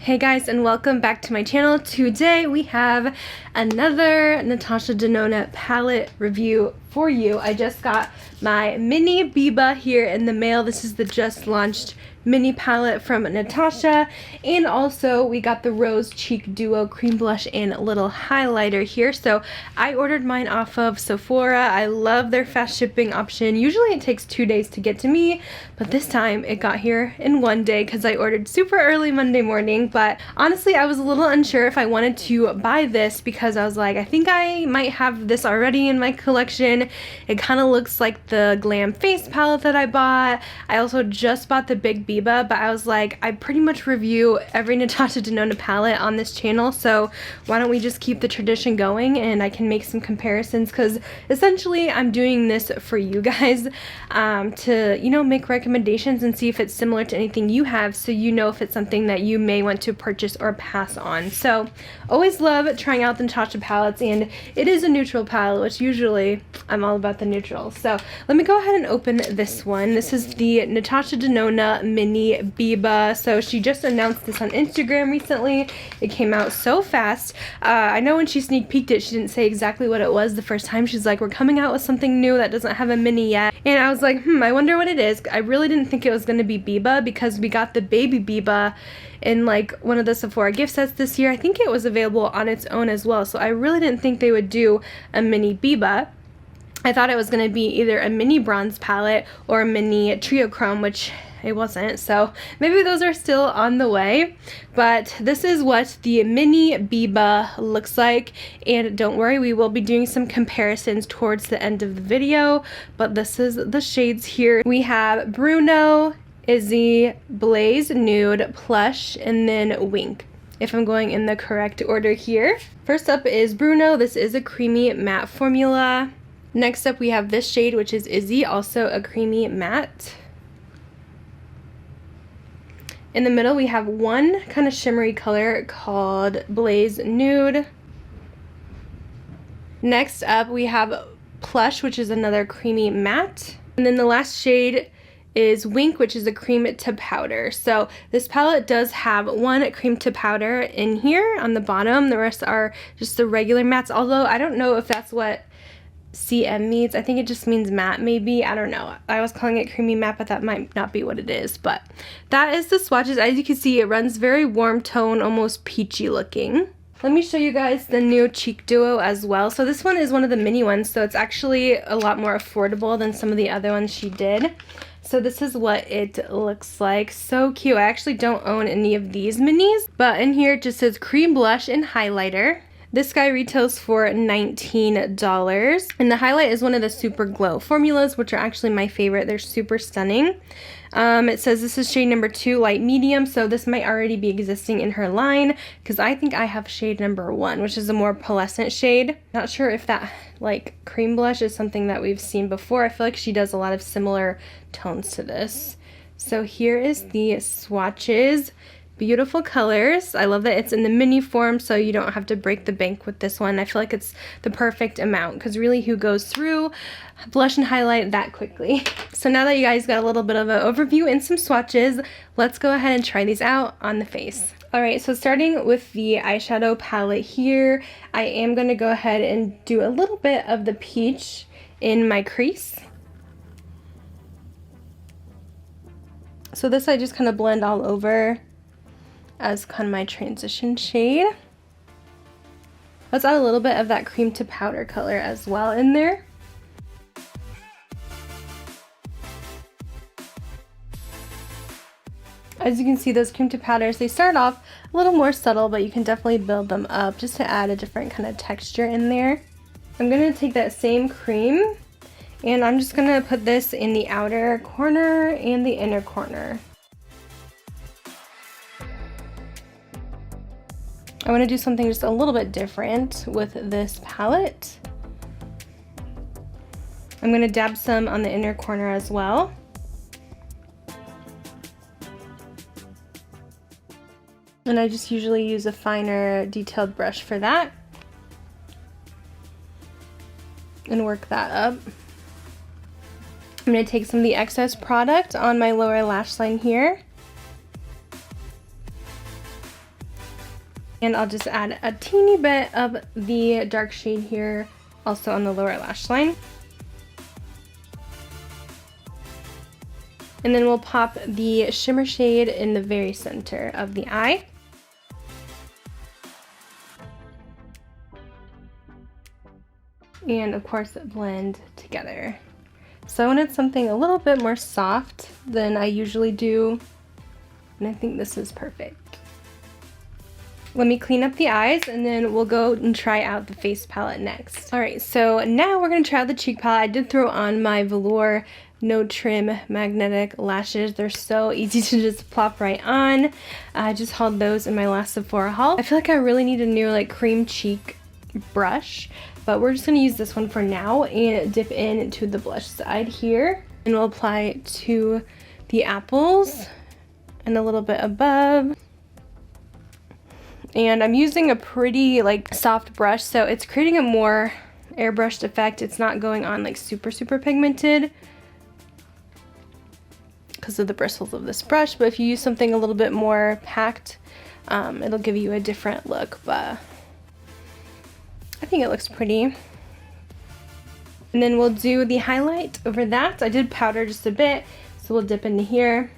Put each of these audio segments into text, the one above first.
Hey guys, and welcome back to my channel. Today we have another Natasha Denona palette review for you. I just got my mini Biba here in the mail. This is the just launched mini palette from Natasha, and also we got the Rose Cheek Duo cream blush and little highlighter here. So I ordered mine off of Sephora. I love their fast shipping option. Usually it takes 2 days to get to me, but this time it got here in 1 day because I ordered super early Monday morning. But honestly, I was a little unsure if I wanted to buy this because I was like, I think I might have this already in my collection. It kind of looks like the Glam Face palette that I bought. I also just bought the Big Biba, but I was like, I pretty much review every Natasha Denona palette on this channel, so why don't we just keep the tradition going and I can make some comparisons, because essentially I'm doing this for you guys to, you know, make recommendations and see if it's similar to anything you have, so you know if it's something that you may want to purchase or pass on. So always love trying out the Natasha palettes, and it is a neutral palette, which usually I'm all about the neutrals. So let me go ahead and open this one. This is the Natasha Denona mini Biba. So she just announced this on Instagram recently. It came out so fast. I know when she sneak peeked it, she didn't say exactly what it was the first time. She's like, we're coming out with something new that doesn't have a mini yet. And I was like, I wonder what it is. I really didn't think it was going to be Biba because we got the baby Biba in like one of the Sephora gift sets this year. I think it was available on its own as well. So I really didn't think they would do a mini Biba. I thought it was going to be either a mini bronze palette or a mini trio chrome, which it wasn't, so maybe those are still on the way. But this is what the mini Biba looks like, and don't worry, we will be doing some comparisons towards the end of the video, but this is the shades here. We have Bruno, Izzy, Blaze Nude, Plush, and then Wink, if I'm going in the correct order here. First up is Bruno. This is a creamy matte formula. Next up we have this shade, which is Izzy, also a creamy matte. In the middle we have one kind of shimmery color called Blaze Nude. Next up we have Plush, which is another creamy matte. And then the last shade is Wink, which is a cream to powder. So this palette does have one cream to powder in here on the bottom. The rest are just the regular mattes, although I don't know if that's what CM means. I think it just means matte, maybe. I don't know. I was calling it creamy matte, but that might not be what it is. But that is the swatches. As you can see, it runs very warm tone, almost peachy looking. Let me show you guys the new Cheek Duo as well. So this one is one of the mini ones, so it's actually a lot more affordable than some of the other ones she did. So this is what it looks like. So cute. I actually don't own any of these minis, but in here it just says cream blush and highlighter. This guy retails for $19, and the highlight is one of the Super Glow formulas, which are actually my favorite. They're super stunning. It says this is shade number 2, light medium, so this might already be existing in her line, because I think I have shade number 1, which is a more pearlescent shade. Not sure if that like cream blush is something that we've seen before. I feel like she does a lot of similar tones to this. So here is the swatches. Beautiful colors. I love that it's in the mini form, so you don't have to break the bank with this one. I feel like it's the perfect amount, because really, who goes through blush and highlight that quickly? So now that you guys got a little bit of an overview and some swatches, let's go ahead and try these out on the face. Alright, so starting with the eyeshadow palette here, I am going to go ahead and do a little bit of the peach in my crease. So this I just kind of blend all over as kind of my transition shade. Let's add a little bit of that cream to powder color as well in there. As you can see, those cream to powders, they start off a little more subtle, but you can definitely build them up just to add a different kind of texture in there. I'm going to take that same cream and I'm just going to put this in the outer corner and the inner corner. I want to do something just a little bit different with this palette. I'm going to dab some on the inner corner as well. And I just usually use a finer detailed brush for that. And work that up. I'm going to take some of the excess product on my lower lash line here. And I'll just add a teeny bit of the dark shade here, also on the lower lash line. And then we'll pop the shimmer shade in the very center of the eye. And of course blend together. So I wanted something a little bit more soft than I usually do, and I think this is perfect. Let me clean up the eyes and then we'll go and try out the face palette next. Alright, so now we're going to try out the cheek palette. I did throw on my velour no trim magnetic lashes. They're so easy to just plop right on. I just hauled those in my last Sephora haul. I feel like I really need a new like cream cheek brush, but we're just going to use this one for now and dip into the blush side here. And we'll apply it to the apples and a little bit above. And I'm using a pretty like soft brush, so it's creating a more airbrushed effect. It's not going on like super pigmented because of the bristles of this brush, but if you use something a little bit more packed, it'll give you a different look, but I think it looks pretty. And then we'll do the highlight over that. I did powder just a bit, so we'll dip into here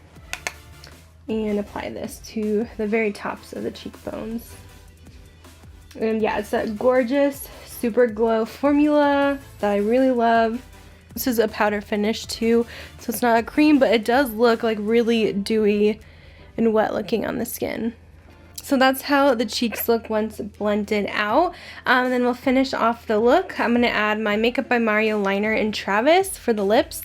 and apply this to the very tops of the cheekbones. And yeah, it's that gorgeous Super Glow formula that I really love. This is a powder finish too, so it's not a cream, but it does look like really dewy and wet looking on the skin. So that's how the cheeks look once blended out. And then we'll finish off the look. I'm going to add my Makeup by Mario liner in Travis for the lips.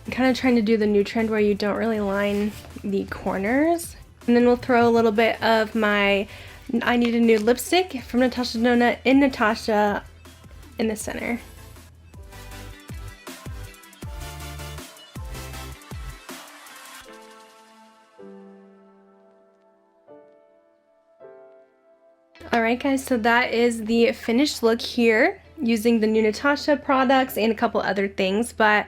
I'm kind of trying to do the new trend where you don't really line the corners. And then we'll throw a little bit of my I Need a New lipstick from Natasha Denona in Natasha in the center. Alright guys, so that is the finished look here using the new Natasha products and a couple other things, but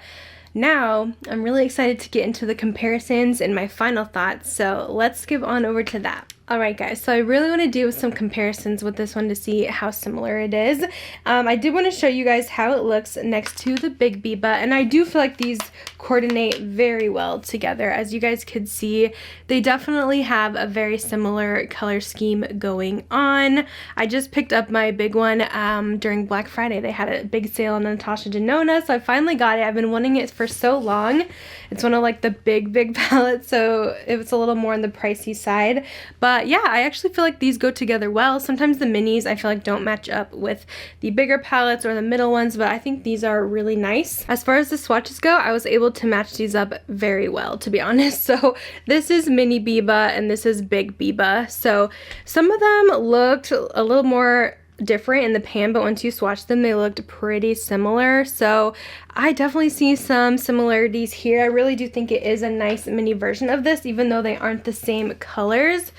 now I'm really excited to get into the comparisons and my final thoughts, so let's skip on over to that. Alright guys, so I really want to do some comparisons with this one to see how similar it is. I did want to show you guys how it looks next to the Big Biba, and I do feel like these coordinate very well together. As you guys could see, they definitely have a very similar color scheme going on. I just picked up my big one during Black Friday. They had a big sale on Natasha Denona, so I finally got it. I've been wanting it for so long. It's one of like the big palettes, so it was a little more on the pricey side, but yeah, I actually feel like these go together well. Sometimes the minis I feel like don't match up with the bigger palettes or the middle ones, but I think these are really nice. As far as the swatches go, I was able to match these up very well, to be honest. So this is Mini Biba and this is Big Biba. So some of them looked a little more different in the pan, but once you swatch them they looked pretty similar, so I definitely see some similarities here. I really do think it is a nice mini version of this, even though they aren't the same colors.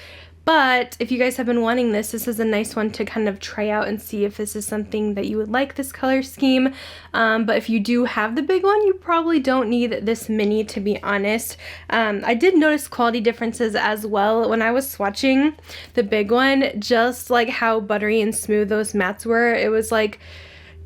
But if you guys have been wanting this, this is a nice one to kind of try out and see if this is something that you would like, this color scheme. But if you do have the big one, you probably don't need this mini, to be honest. I did notice quality differences as well when I was swatching the big one, just like how buttery and smooth those mattes were. It was like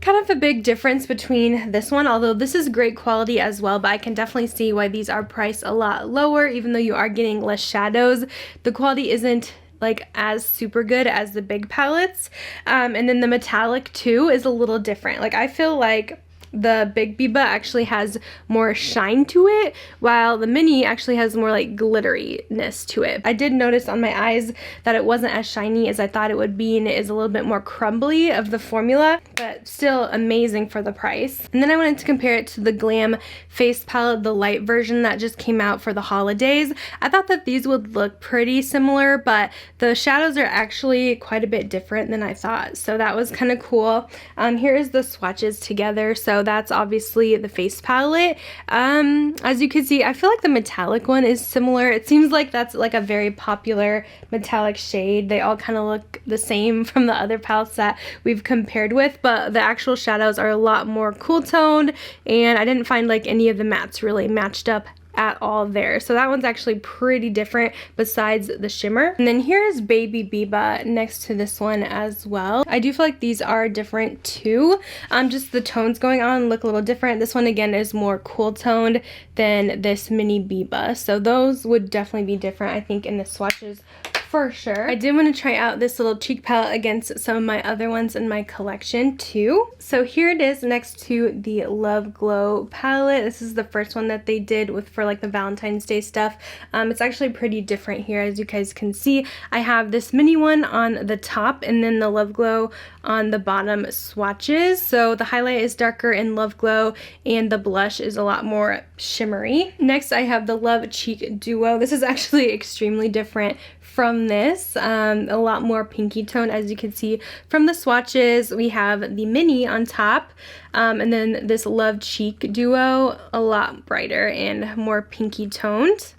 kind of a big difference between this one, although this is great quality as well, but I can definitely see why these are priced a lot lower. Even though you are getting less shadows, the quality isn't like as super good as the big palettes. And then the metallic too is a little different. Like I feel like the Big Biba actually has more shine to it, while the mini actually has more like glitteriness to it. I did notice on my eyes that it wasn't as shiny as I thought it would be, and it is a little bit more crumbly of the formula, but still amazing for the price. And then I wanted to compare it to the Glam face palette, the light version that just came out for the holidays. I thought that these would look pretty similar, but the shadows are actually quite a bit different than I thought, so that was kind of cool. Here is the swatches together. So that's obviously the face palette. As you can see, I feel like the metallic one is similar. It seems like that's like a very popular metallic shade. They all kind of look the same from the other palettes that we've compared with, but the actual shadows are a lot more cool toned, and I didn't find like any of the mattes really matched up at all there. So that one's actually pretty different besides the shimmer. And then here is Baby Biba next to this one as well. I do feel like these are different too. Just the tones going on look a little different. This one again is more cool toned than this mini Biba. So those would definitely be different, I think, in the swatches for sure. I did want to try out this little cheek palette against some of my other ones in my collection too. So here it is next to the Love Glow palette. This is the first one that they did with for like the Valentine's Day stuff. It's actually pretty different here, as you guys can see. I have this mini one on the top and then the Love Glow on the bottom swatches. So the highlight is darker in Love Glow and the blush is a lot more shimmery. Next I have the Love Cheek Duo. This is actually extremely different from this, a lot more pinky tone, as you can see from the swatches. We have the mini on top, and then this Love Cheek Duo, a lot brighter and more pinky toned.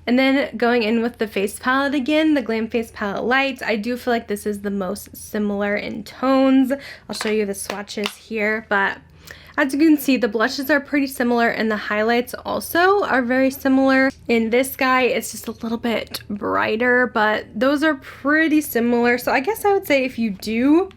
And then going in with the face palette again, the Glam Face Palette Light. I do feel like this is the most similar in tones. I'll show you the swatches here, but as you can see, the blushes are pretty similar and the highlights also are very similar. In this guy, it's just a little bit brighter, but those are pretty similar. So I guess I would say if you do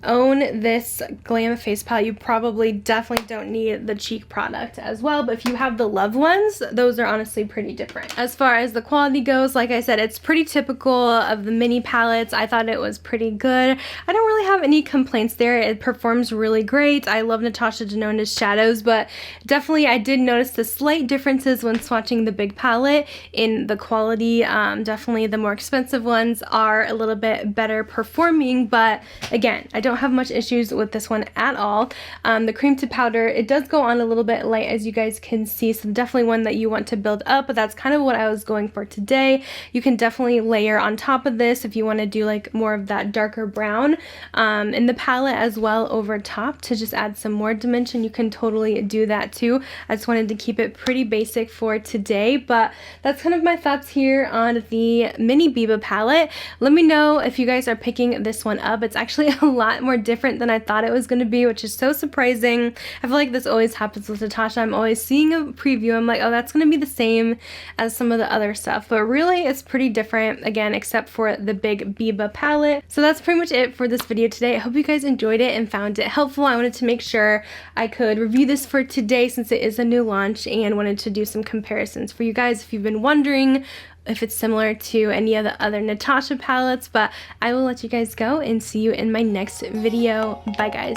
own this Glam Face Palette, you probably definitely don't need the cheek product as well, but if you have the Love ones, those are honestly pretty different. As far as the quality goes, like I said, it's pretty typical of the mini palettes. I thought it was pretty good. I don't really have any complaints there. It performs really great. I love Natasha Denona's shadows, but definitely I did notice the slight differences when swatching the big palette in the quality. Definitely the more expensive ones are a little bit better performing, but again, I don't have much issues with this one at all. The cream to powder, it does go on a little bit light, as you guys can see, so definitely one that you want to build up, but that's kind of what I was going for today. You can definitely layer on top of this if you want to do like more of that darker brown in the palette as well over top to just add some more dimension. You can totally do that too. I just wanted to keep it pretty basic for today, but that's kind of my thoughts here on the mini Biba palette. Let me know if you guys are picking this one up. It's actually a lot more different than I thought it was going to be, which is so surprising. I feel like this always happens with Natasha. I'm always seeing a preview, I'm like, oh, that's going to be the same as some of the other stuff, but really it's pretty different, again, except for the big Biba palette. So that's pretty much it for this video today. I hope you guys enjoyed it and found it helpful. I wanted to make sure I could review this for today since it is a new launch, and wanted to do some comparisons for you guys if you've been wondering if it's similar to any of the other Natasha palettes. But I will let you guys go and see you in my next video. Bye guys.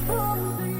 Oh,